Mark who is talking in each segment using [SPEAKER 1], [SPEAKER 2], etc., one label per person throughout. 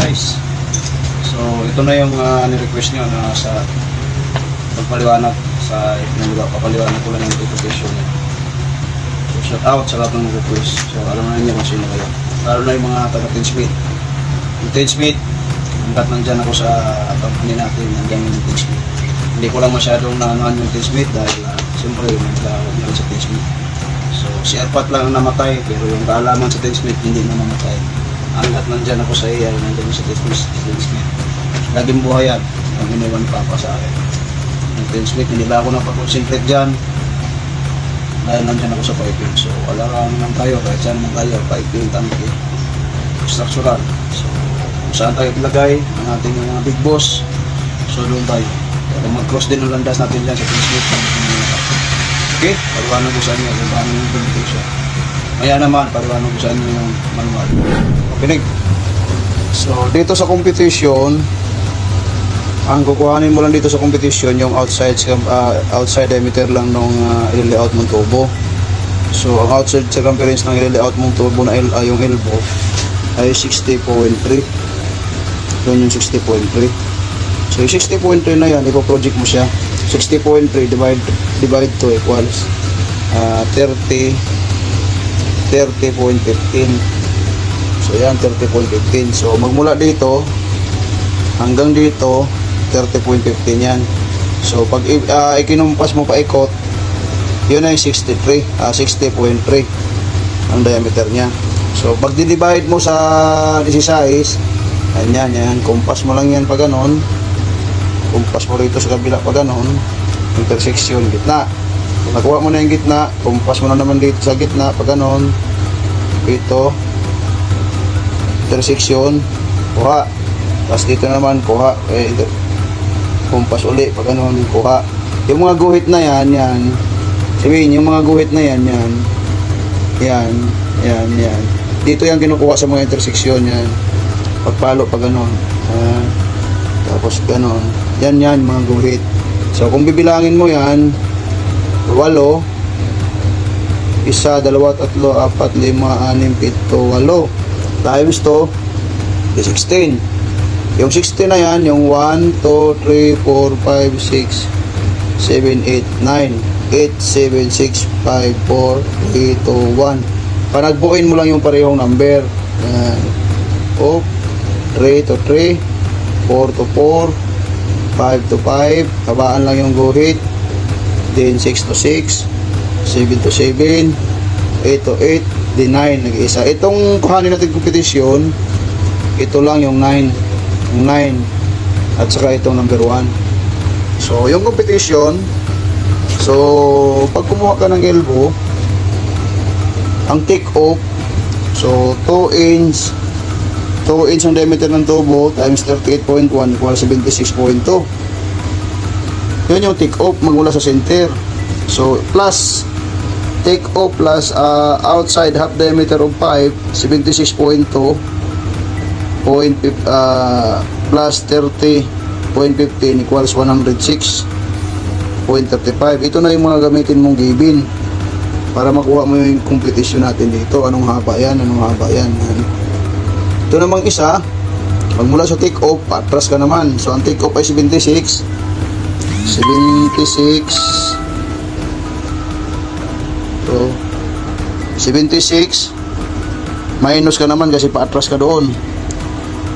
[SPEAKER 1] size. So ito na yung ni-request nyo na sa pagpaliwanag sa papaliwanag ko lang yung education. So shout out sa lahat ng request. So alam na niyo kung sino kayo. Lalo na yung mga taga Teensmith. Yung Teensmith, hanggat nandyan ako sa company natin, nandyan yung Teensmith. Hindi ko lang masyadong naanohan yung Teensmith dahil siyempre naglalawag lang sa Teensmith. So si Arpat lang ang namatay, pero yung kaalaman sa Teensmith hindi na namatay. Hanggat nandyan ako sa AI, nandyan sa Teensmith. Laging buhay yan, ang iniwan ni Papa sa akin. Yung Teensmith, hindi ba ako napakonsentrate dyan dahil nandyan ako sa piping. So wala naman tayo, kahit saan naman tayo, piping, tangke, structural. So kung saan tayo ilagay ang ating mga big boss, so doon tayo. Pero mag-cross din ang landas natin dyan sa Teensmith. Okay, paliwanag ko sa inyo kung paano yung implementation. Maya naman, paliwanag ko sa inyo yung manual. Okay, so dito sa competition, ang kukuhanin mo lang dito sa competition yung outside diameter lang nung i-layout mong tubo. So ang outside circumference ng i-layout mong tubo na yung elbow ay 60.3. Yun yung 60.3. So yung 60.3 na yan, ipo-project mo siya. 60.3 divide 2 equals 30.15. So yan, 30.15. So magmula dito hanggang dito 30.15 yan. So pag ikinumpas mo pa ikot, yun ay 60.3 ang diameter nya. So pag divide mo sa 16, yan, kumpas mo lang yan pa ganon, kumpas mo rito sa kabila pa ganon, intersection, gitna. Kung nakuha mo na yung gitna, kumpas mo na naman dito sa gitna pa ganon, ito intersection, kuha. Tapos dito naman kuha, kumpas uli pag ganun, kuha. Yung mga guhit na yan, sabihin yung mga guhit na yan, yan. Dito yan kinukuha sa mga intersection yan, pagpalo pag ganun, tapos ganun, yan mga guhit. So kung bibilangin mo yan, 8, 1, 2, 3, 4, 5, 6, 7, 8 times to 16. Yung 60 na yan, yung 1, 2, 3, 4, 5, 6, 7, 8, 9, 8, 7, 6, 5, 4, 3, 2, 1. Panagbuin mo lang yung parehong number. Yan. 3 to 3, 4 to 4, 5 to 5, kabaan lang yung guhit. Then 6 to 6, 7 to 7, 8 to 8, then 9, nag-iisa. Itong kuhanin natin competition, ito lang yung 9 at saka itong number 1. So yung competition, so pag kumuha ka ng elbow, ang take off, so 2 inch ang diameter ng tubo times 38.1 equals 76.2. Yun yung take off magmula sa center. So plus take off plus outside half diameter of pipe 76.2 plus 30.15 equals 106.35. Ito na yung mga gamitin mong gibin para makuha mo yung competition natin dito. Anong haba yan? Ito namang isa, magmula sa take off, patras ka naman. So ang take off ay 76 minus ka naman kasi paatras ka doon.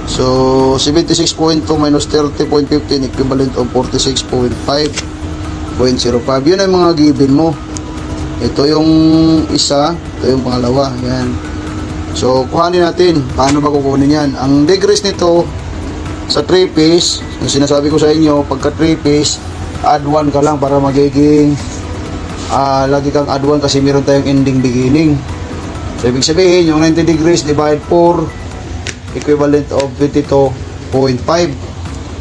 [SPEAKER 1] So 76.2 minus 30.15 equivalent of 46.5.05. Yun ay mga given mo. Ito yung isa, ito yung pangalawa. Yan. So kuhanin natin. Paano ba kukunin yan? Ang degrees nito sa 3-piece, yung sinasabi ko sa inyo, pagka 3-piece, add 1 ka lang para magiging lagi kang add 1 kasi meron tayong ending beginning. So ibig sabihin, yung 90 degrees divide 4 equivalent of 22.5.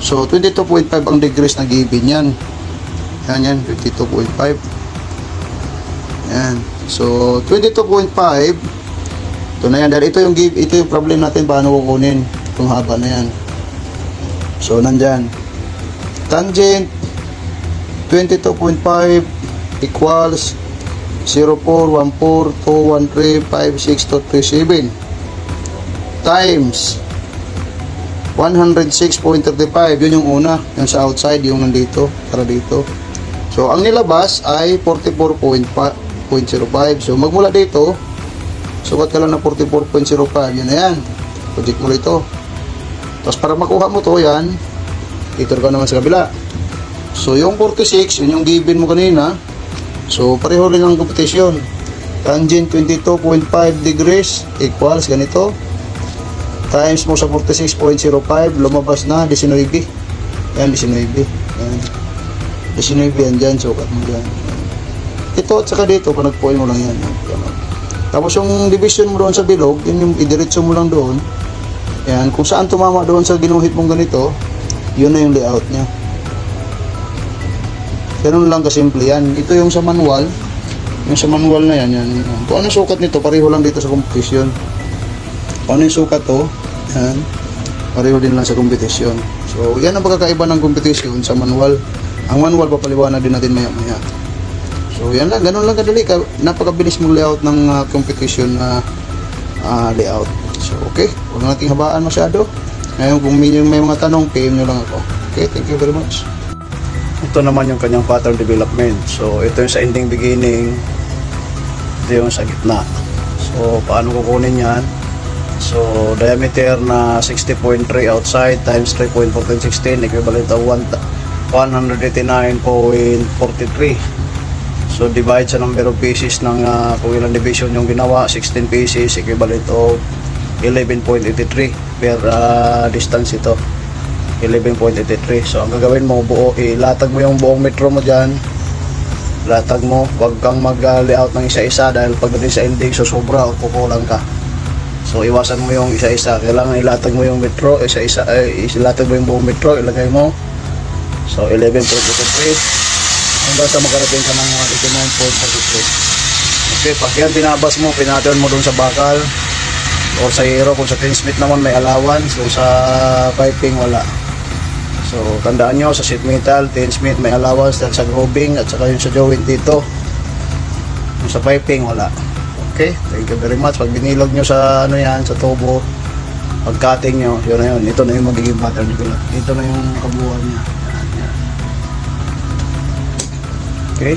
[SPEAKER 1] So 22.5 ang degrees na given yan. Yan 22.5. Yan. So 22.5. Ito na yan. Dahil ito yung problem natin paano kukunin itong haba na yan. So nandyan. Tangent 22.5 equals 0.41421356237 times
[SPEAKER 2] 106.35. Yun yung una. Yung sa outside, yung nandito. Para dito. So, ang nilabas ay 44.05. So, magmula dito, sukat ka lang ng 44.05. Yun na yan. Project mo ito. Tapos para makuha mo to, yan, ito ka naman sa kabila. So, yung 46, yun yung given mo kanina. So, pareho rin ang competition. Tangent 22.5 degrees equals ganito. Times mo sa 46.05, lumabas na 19. Yan, 19. Yan. 19 yan dyan, sukat mo dyan. Ito at saka dito, panagpuin mo lang yan. Tapos yung division mo doon sa bilog, yun yung idiretso mo lang doon. Yan, kung saan tumama doon sa ginuhit mong ganito, yun na yung layout niya. Ganun lang kasimple yan. Ito yung sa manual. Yung sa manual na yan, yan. Kung ano sukat nito, pareho lang dito sa competition. Kung ano yung sukat to, yan, pareho din lang sa competition. So, yan ang pagkakaiba ng competition sa manual. Ang manual, papaliwanag din natin maya-maya. So, yan lang. Ganun lang kadali. Napakabilis mong layout ng competition na layout. So, okay. Huwag nating habaan masyado. Ngayon, kung may mga tanong, PM nyo lang ako. Okay, thank you very much. Ito naman yung kanyang pattern development. So, ito yung sa ending beginning. Ito yung sa gitna. So, paano kukunin yan? So, diameter na 60.3 outside times 3.1416 equivalent to 189.43. So, divide sa number of pieces ng kung ilang division yung ginawa, 16 pieces equivalent to 11.83 per distance ito. 11.83. So, ang gagawin mo, ilatag mo yung buong metro mo dyan. Latag mo. Huwag kang mag-layout ng isa-isa dahil pagdating sa ending, so sobra o kukulang ka. So, iwasan mo yung isa-isa. Kailangan ilatag mo yung metro, isa-isa, ilatag mo yung buong metro, ilagay mo. So, 11.83. Hanggang sa makarating ka ng 89.43. Okay, pag yan binabas mo, pinatern mo dun sa bakal or sa hero. Kung sa tinsmith naman may allowance, kung sa piping wala. So, tandaan nyo, sa sheet metal, tinsmith may allowance, dahil sa grooving at saka yung sa joint dito. Yung sa piping wala. Okay, thank you very much. Pag binilog nyo sa ano yan, sa tubo, pag cutting nyo, yun na yun. Ito na yung magiging pattern nito. Ito na yung kabuuan niya. Okay.